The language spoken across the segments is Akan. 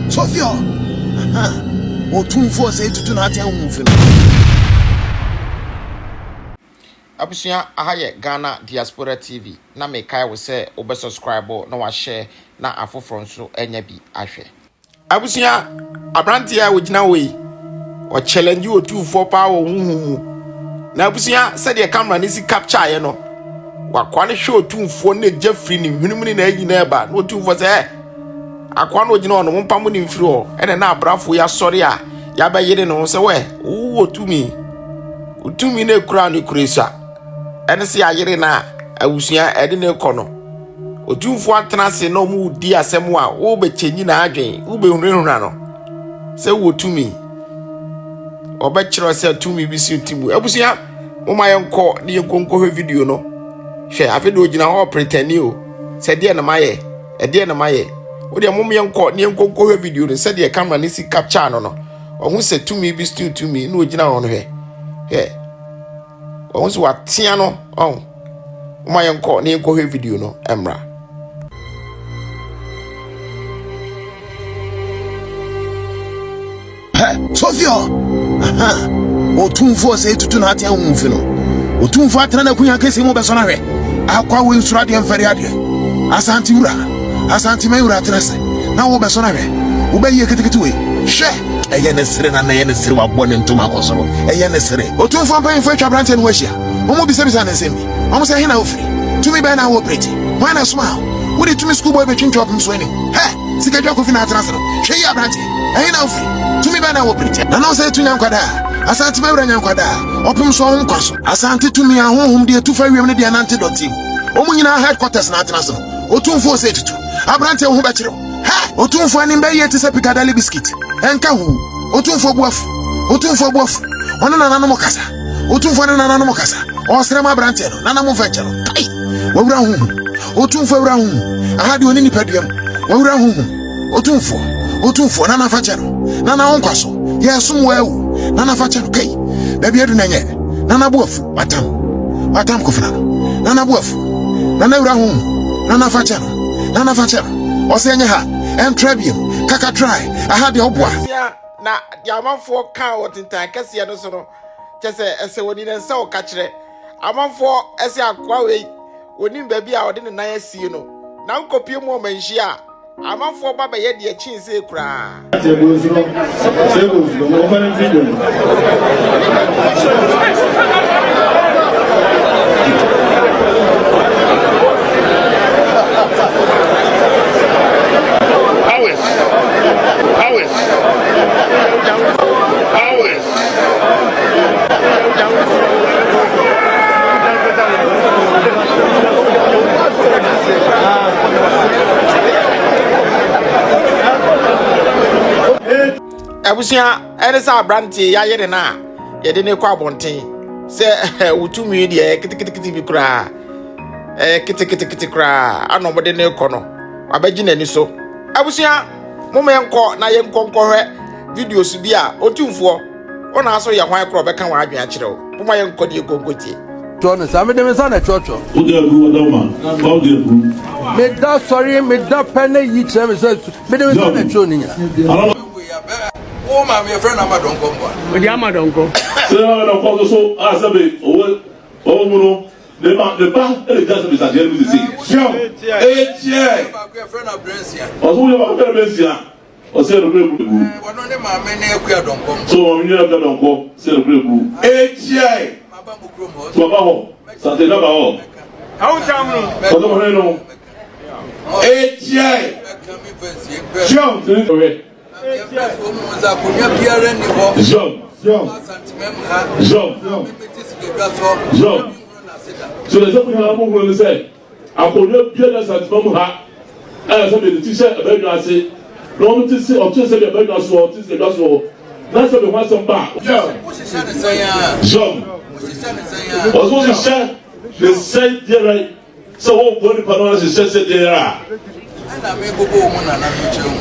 Sofia. O tumfo say tutu na ate ahunfi no. Abusia ahaye Ghana Diaspora TV na me kai we say obe subscribe na wa share na afoforo nso enya bi ahwe. Abusia abrantia we gina we o challenge o tumfo pa wo huhu. Na abusia say the camera ni si capture ye no. Wakwa ne hwe otumfo na Jeffrey ni hwinumuni na ayi na eba. No otumfo say akwa no gina ono mpamu ni mfiri ho ene na abrafo ya sori a ya ba yire no say we wo otumi na ekura ni kuresa ene se ayire na awusua ede na ekono otumfo atena se no mu di asem a wo be chenyi na adwen wo be hunrehuna no se wo tumi oba kiro se tumi bi si timu abusua mo mayenko ne yenkonko hwe video no hwe afedo ogina ho pretend o se de na maye ede na maye wo de mo mayenko ne yenkonko hwe video no se de camera ne si capture no ohun se tumi bi si tumi na ogina ho no hwe once what tiano my uncle near go video no emra Sofia. O tumfo say tutu na ate ahunfi no. O tumfo atena na kunya kese mo beso na hwe. Akwa we nsura de mfari ade. Asanti mayura atena se. Na wo beso na hwe. Wo be ye ketekete we. Hwe. Eye ne sire na ye ne sire wa bone ntoma akosoro. Eye ne sire. O tumfo mpan fo atwa brante no wahia. Omo bisa na nsemi. Omo say he na ofri. Tumi be na wo preti. Why na smile? Wo de tumi school boy be twintwa pum so ani. He, sika dwa kofi na atena se no. Hwe ya brante. He na ofri. Tumi be na wo preti. Na no say tunya nkwada. Asante be wura nyankwada. Opum so ho nkwaso. Asante tumi ahonhom de tufa wiem ne de anante doti. Omo nyina headquarters na atena se no. Otumfo say tutu. Abrante ho be kire. He, otumfo ani be ye tise pikadali biscuit. Enka hu. Otumfo buafu. Ono na nanu mokasa. Otumfo na nanu mokasa. O srema abrante no. Nana mo feche no. Kai. Wawura hu. Otumfo wawura hu. Ahadi oni ni paduam. Wawura hu. Otumfo nana feche no. Nana onkwaso. Yesum wawu. Nana feche no kai. Baby edu na nye. Nana buafu. Watam kofuna. Nana buafu. Nana wura hu. Nana feche no. O se nye ha. Entrabium. Kaka try. Ahadi obwa. Na diamanfo kan wotintan kase no so no chese ese woni ne nsa o ka kire amanfo ese akwa we woni baabi a ode ne nan asie no na nkopie mu o manhia amanfo baba ye de chinse kura abusia eresa branti ya yere na ye de ne kwa abonten se utumi de kitikiti bi kura kitikiti kura anomo de ne ko no abaji nani so abusia moma yenko na yenkonko hwe videos bi a otumfo ona aso ye hwan kro beka wa adwen a kire o moma yenko de gongotie John, some of them is on a church. Me da sorry, me da penny each time says, me don't know the tuning. Oh, my friend, I'm a don't go. With the Amadonko. So, I said, oh, the bank is at the end of the sea. Sure. 8 years. Friend of Brescia. Or who are Brescia? Or say the great blue. One of them, my men, don't come. So, I'm near the don't go, say the great blue. 8 years. How come? 8 years. So there's something I'm going to say. I could not be a sentiment. I said the teacher about you. I say, no, to say, or to say about us, or to say that's all. That's what we want some back. Was what he said, they said there, so what body panels is said there.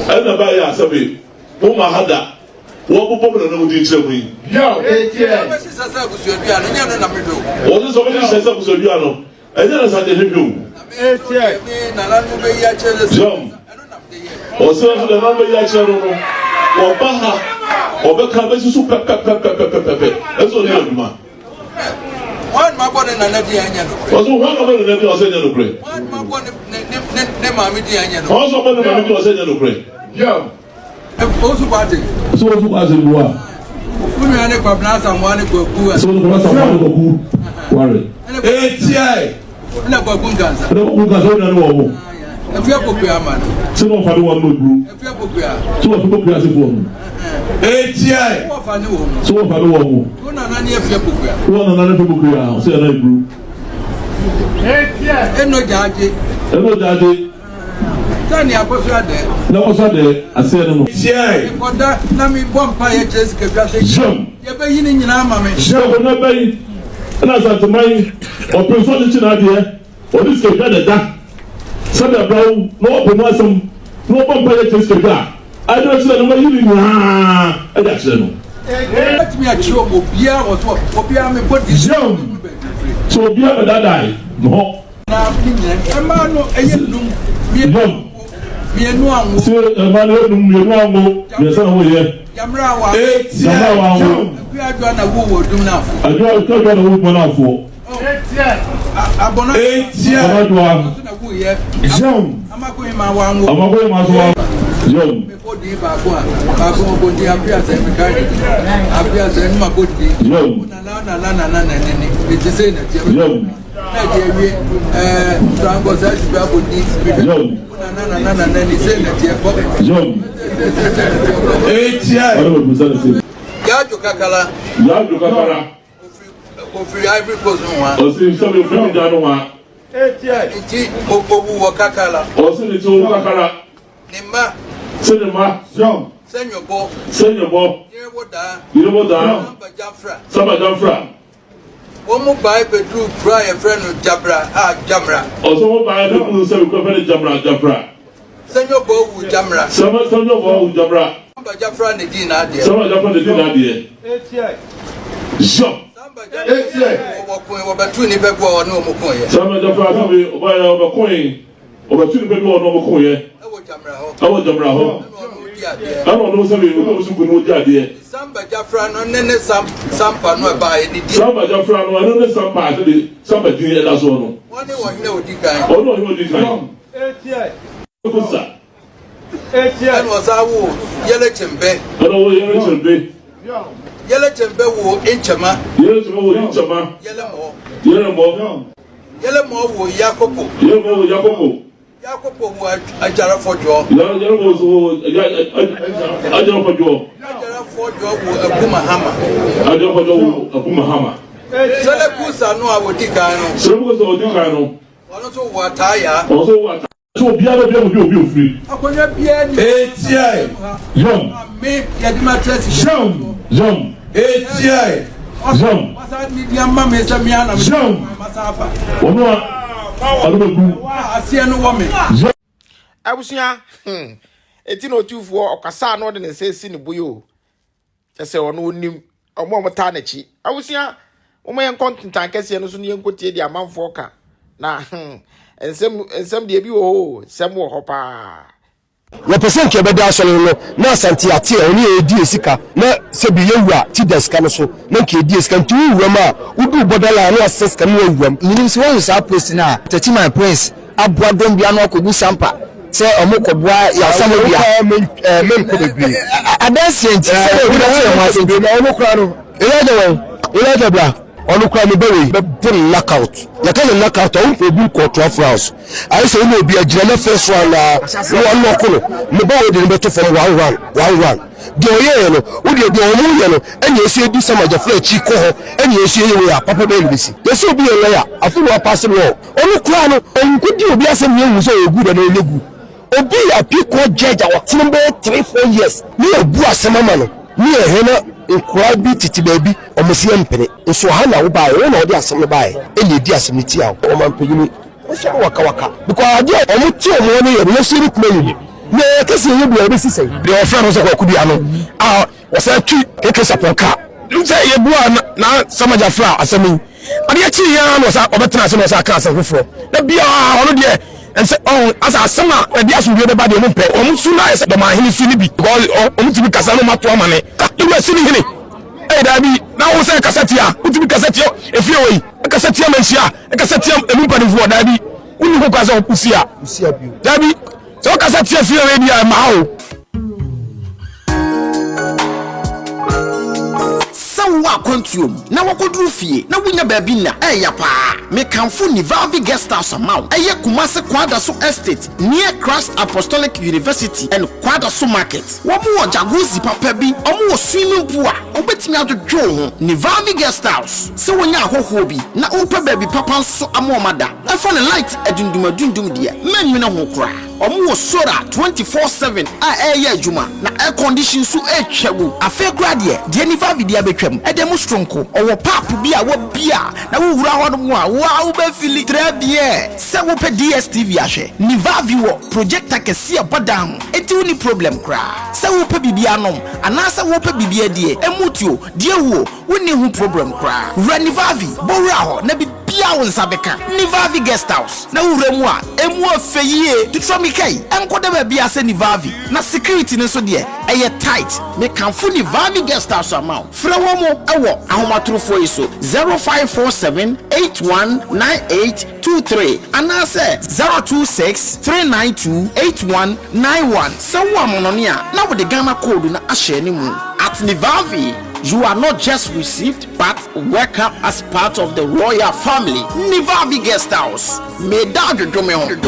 And the buyer, Sabi, Puma Hada, what popular no did tell me. Yo, what is somebody says up to Diano? And then I said, Jump. ɔsɛ nso de namba yi akyerɛ no no wɔba ha ɔbɛka bɛsi so pɛpɛpɛpɛpɛpɛ ɛsɛ ɔne adwuma One my body na nadi anya no. ɔsɛ wɔn ɔbɛ ne nabi ɔsɛ nya no korɛ One my body ne maame di anya no. ɔsɛ ɔbɛ ne nabi ɔsɛ nya no korɛ Yo. Osu party. so ɔsɛ ɔsɛ bu a Kunu ane kwa blasa mwane kwa kuwa. so ɔsɛ ɔsɛ mwane kwa ku ware ATI. Ina kwa kunganza. ɔsɛ kunganza ɔna ne wɔ wo Efia popia man. sɛ ɔfa ne wɔ no buru Efia popia. so ɔfa popia se fo ATI. Ofa ni wo. so ɔfa ne wɔ wo Kuna nani efia popia. wɔn na ne fo popia ɔsɛ na buru ATI. Eno jaje. ɛno gyaade Tani akoso ade. na wɔsɔ de asɛ no no ATI. Koda na mi bompa ye chesi ke bia se. jam Ye be yini nyina ama me. jam na bɛyi ɛna santemai ɔpɛ so de kyina adeɛ ɔde sikɛhwɛ de da sɛdeɛ brɛw na ɔpɛ mu asɛm na ɔbɔ mpa yɛ kyerɛ sikɛhwɛ a ade akyerɛ no mayi ne nyinaa ɛde akyerɛ no Let me achio obia oso obia me body. jam so obiara bɛdadae ne hɔ Na minye ema no eye dum. jam Mienu anwo. sɛ ɛma no ɛnum mmienu anwo miɛnsa na wɔyɛ Yamra wa. nama wa anwo Bi adwa na wo dum na afo. adwa kɔdwa na wɔwu mɔ no afoɔ Abona. ɔbɛdoa Na wo ye. jam Amako ma wa anwo. amakɔyɛ ma so wa jam Me body ba ko a. Ba ko body apia se me kai. Apia se ma body. jam Na ne. It is say na tie. jam Na tie wi trango sa ti ba body. jam Na ni say na tie ko. jam ATI. ɔne bɛbusa ne sɛ Ya jo kakala. yaadwo kakara Ofiri Ivory Coast nwa. ɔsi sɛbi ofiri gya no wa Iti owu wo kakala. ɔsi ne ti wo kakara Ni ma sɛ ne ma senyo bo. sɛ ne bɔ Ye wo da. yiribɔ daa Amba Jafra. saba jamfra Omu bai bedru kura ye friend Jabra Jamra. ɔsɛ mo baa yɛ kunu sɛbi kɔfɛ ne jamra jamfra Senyo bo wu Jamra. sɛmɛ sɛmɛ bɔ ɔwu jamra Amba Jafra ne di na de. sɛmɛ jamfra de di n'adeɛ jɔn Amba Jafra wo kun wo betu ni be bo na omu kun ye. sɛmɛ jamfra sɛbi ɔba yɛ ɔbɛkɔn ɔbɛtu ne bɛ bi wɔ n'ɔbɛkɔn yɛ E wo Jamra ho. ɛwɔ jamra hɔ No di ade. ɛna ɔno sɛbi ɔno nso kunu ɔdi adeɛ Samba Jafra no ne sampa no ba ye di di. samba jamfra no ɛno ne samba ase de samba din ɛda so no Woni wo hne odi kan. ɔno ɔno ɔdi kan kusa En wo sa wo yele chembe. ɛna ɔwɔ yɛrɛ kyerɛ Yele chembe wo enchema. yɛrɛ kyerɛ wɔ yi kyɛma Yele mo. yɛrɛ mɔ Yele mo wo Yakobo. yɛrɛ mɔ wɔ yakoko Yakobo wo ajara fojo. yɛrɛ mɔ wɔ ajara fɔjɔ Ajara fojo wo Aguma Hama. ajara fɔjɔ wɔ akuma hama Sele kusa no awodi kan no. sɛrɛmu sɛ ɔdi kan no Ono so wo ataya. ɔsɔ wɔ ata so obiara bi a obi ofiri Akonya bia ni. ATI yɔm Me yadima tresi. yɔm ATI yɔm Masa ni dia mama esa mi ana. Jom. Masa afa. ɔno a ɔno bɛ gu Asie no wo me. abusua eti na otufuo ɔkasa na ɔde ne nsa esi ne boyo kyese ɔno onim ɔmo taa n'akyi abusua ɔmo yɛ nkɔntentan kɛseɛ no so ne yɛnkotie di amanfoɔ ka na nsɛm deɛ bi wɔ hɔ sɛm wɔ hɔ paa represent ke beda asole no na asante ate oni edi esika na se bi yewura ti deska no so na ke edi esika nti wuram a wudu bodala na aseska no wuram minim se won sa post na tati my prince aboadom bia no akogu sampa se omokoboa ya samo bia men ko bebre adanse nti se we na te mo asente na ono kra no ila bla onu kra ni bewe be bring knockout ya ka knockout on for bi court of house I say no bi agire na first one na one no ko no me ba we de beto from 1-1 de oye no wo de omu ye no enya esi edi samaja fla chi ko ho enya esi ye we papa be lisi yeso bi ye ya afu no pass no onu kra no onkudi obi asem ye wu so egu de na elegu obi apiko judge awotene be 3-4 years ni ebu asema ma no ni ehena nkura bi titi baby omosi empene nso ha na wo bae wo na odi asem no bae eni di asem ti a o man pegini o so waka because ade omo ti omo no ye no siri kuma ni na kesi ye bi obi sisai de o fra no so kwa kudia no a o sa twi keke saponka nse ye bua na samaja fra asem ade ya chi ya no sa obetena asem no sa ka asem foforo na bia ono de and say oh as a summer e dia so bi be ba de mo pe o mu su na e se do ma hini su ni bi because o mu ti bi kasa no ma to amane e ma si ni hini e da bi na wo se kasa tia wo ti bi kasa tia e fi oyi e kasa tia man hia e kasa tia e mu pa de fu da bi uni ko kasa o kusia bi da bi so kasa tia fi oyi dia ma o wa kwantuom na wakoduru fie na wunya baabi na eya pa me kanfo ni Valvi Guest House amount eye Kumase Kwadaso Estate near Christ Apostolic University and Kwadaso Market wo mo jacuzzi papa bi omo wo swimming pool a obetimi adodwo ho ni Valvi Guest House se wonya ahoho bi na opa baabi papa nso amomada efa ne light adundum dia menwene ho kora omo wo solar 24/7 a eya adwuma na air condition so etwagu afa kora de ni Valvi dia betwam edemu stronko owo pap bi a wo bia na wo wura ho no a wo be fili trebie se wo pe DSTV ahwe ni Valvi wo projector kese abodam eti wo ni problem kra se wo pe bibia anom ana se wo pe bibia die emutuo die wo woni hu problem kra Rani Valvi bo wura ho na bibia wo nsabeka ni Valvi Guest House na wura mu a emu afeyie tutromi kai enkoda ba bia se ni Valvi na security ne so de eye tight me kanfo ni Valvi Guest House amount fra wo mo ewo ahomatrofo yi so 0547819823 ana se 0263928191 se wo amonone a na wo de Ghana code na ahye ni mu at ni Valvi. You are not just received, but welcome as part of the royal family. Ni Valvi Guest House. May God do me home.